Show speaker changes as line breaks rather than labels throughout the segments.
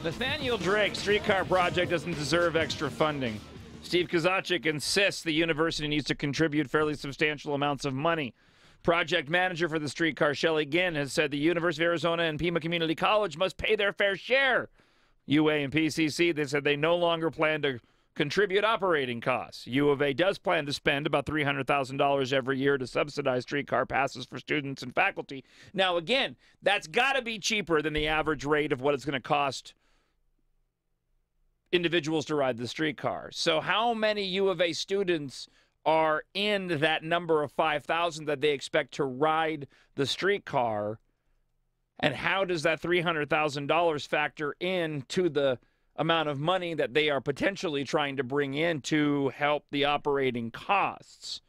Nathaniel Drake, streetcar project doesn't deserve extra funding. Steve Kozachik insists the university needs to contribute fairly substantial amounts of money. Project manager for the streetcar, Shelley Ginn, has said the University of Arizona and Pima Community College must pay their fair share. UA and PCC, they said they no longer plan to contribute operating costs. U of A does plan to spend about $300,000 every year to subsidize streetcar passes for students and faculty. Now, again, that's got to be cheaper than the average rate of what it's going to cost individuals to ride the streetcar. So how many U of A students are in that number of 5,000 that they expect to ride the streetcar? And how does that $300,000 factor into the amount of money that they are potentially trying to bring in to help the operating costs?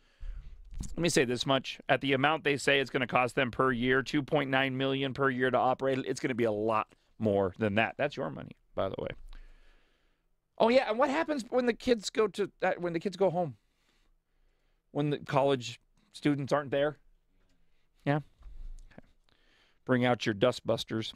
Let me say this much. At the amount they say it's going to cost them per year, $2.9 million per year to operate, it's going to be a lot more than that. That's your money, by the way. Oh yeah, and what happens when the kids go home? When the college students aren't there? Yeah. Okay. Bring out your dustbusters.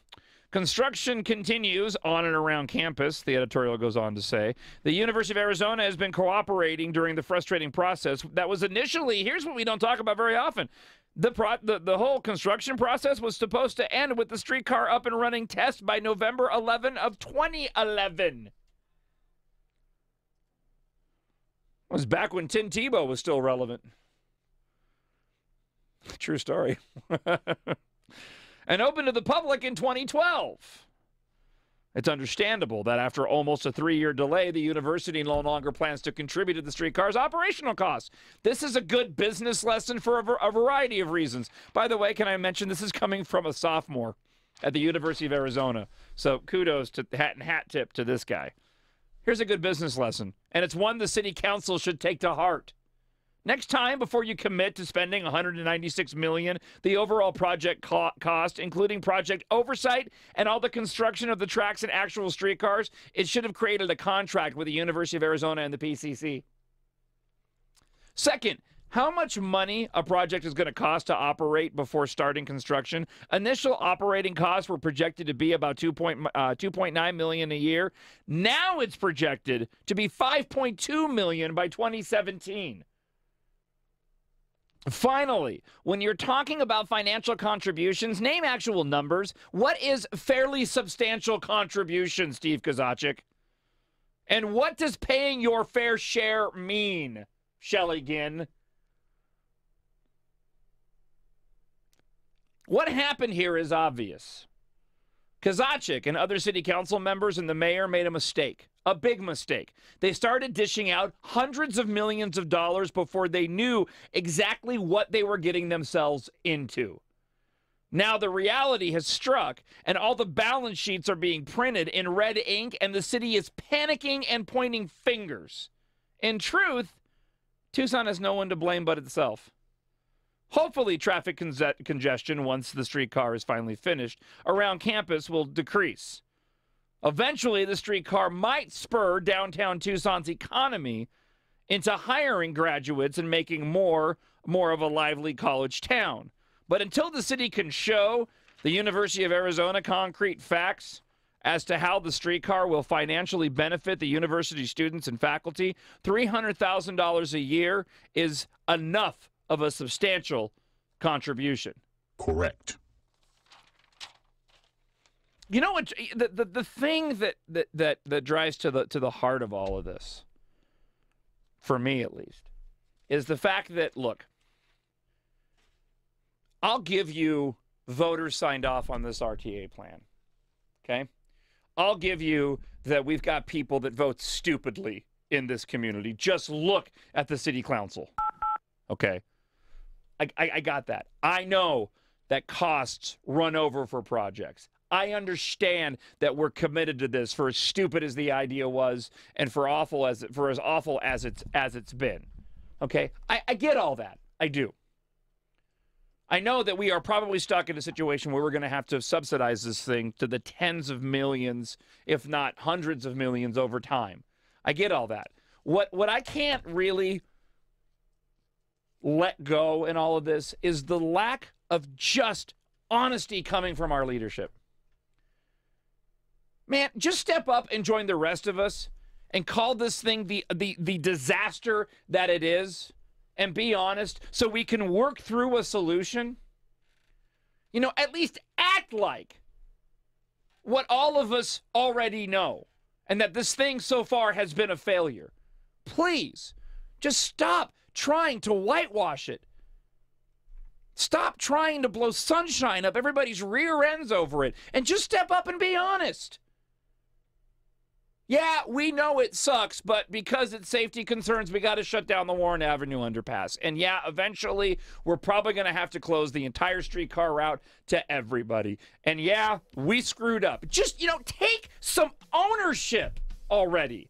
Construction continues on and around campus, the editorial goes on to say. The University of Arizona has been cooperating during the frustrating process that was initially, here's what we don't talk about very often. The whole construction process was supposed to end with the streetcar up and running test by November 11 of 2011. It was back when Tim Tebow was still relevant. True story. And open to the public in 2012. It's understandable that after almost a 3-year delay, the university no longer plans to contribute to the streetcar's operational costs. This is a good business lesson for a variety of reasons. By the way, can I mention this is coming from a sophomore at the University of Arizona. So kudos to hat tip to this guy. Here's a good business lesson, and it's one the city council should take to heart. Next time, before you commit to spending $196 million, the overall project cost, including project oversight and all the construction of the tracks and actual streetcars, it should have created a contract with the University of Arizona and the PCC. Second, how much money a project is going to cost to operate before starting construction? Initial operating costs were projected to be about $2.9 million a year. Now it's projected to be $5.2 million by 2017. Finally, when you're talking about financial contributions, name actual numbers. What is fairly substantial contribution, Steve Kozachik? And what does paying your fair share mean, Shelley Ginn? What happened here is obvious. Kozachik and other city council members and the mayor made a mistake, a big mistake. They started dishing out hundreds of millions of dollars before they knew exactly what they were getting themselves into. Now the reality has struck, and all the balance sheets are being printed in red ink, and the city is panicking and pointing fingers. In truth, Tucson has no one to blame but itself. Hopefully, traffic congestion, once the streetcar is finally finished, around campus will decrease. Eventually, the streetcar might spur downtown Tucson's economy into hiring graduates and making more of a lively college town. But until the city can show the University of Arizona concrete facts as to how the streetcar will financially benefit the university students and faculty, $300,000 a year is enough of a substantial contribution.
Correct.
You know what? The thing that drives to the heart of all of this, for me at least, is the fact that, look, I'll give you voters signed off on this RTA plan. Okay? I'll give you that we've got people that vote stupidly in this community. Just look at the city council. Okay? I got that. I know that costs run over for projects. I understand that we're committed to this, for as stupid as the idea was and for as awful as it's been. Okay? I get all that. I do. I know that we are probably stuck in a situation where we're going to have to subsidize this thing to the tens of millions, if not hundreds of millions over time. I get all that. What I can't really let go in all of this is the lack of just honesty coming from our leadership. Man, just step up and join the rest of us and call this thing the disaster that it is, and be honest so we can work through a solution. You know, at least act like what all of us already know, and that this thing so far has been a failure. Please, just stop trying to whitewash it. Stop trying to blow sunshine up everybody's rear ends over it, and just step up and be honest. Yeah, we know it sucks, but because it's safety concerns, we got to shut down the Warren Avenue underpass. And yeah, eventually, we're probably going to have to close the entire streetcar route to everybody. And yeah, we screwed up. Just, take some ownership already.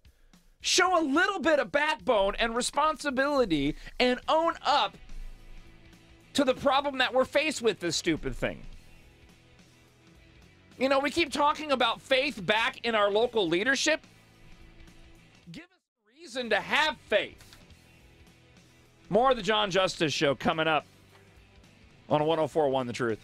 Show a little bit of backbone and responsibility and own up to the problem that we're faced with this stupid thing. We keep talking about faith back in our local leadership. Give us a reason to have faith. More of the John Justice Show coming up on 104.1 The Truth.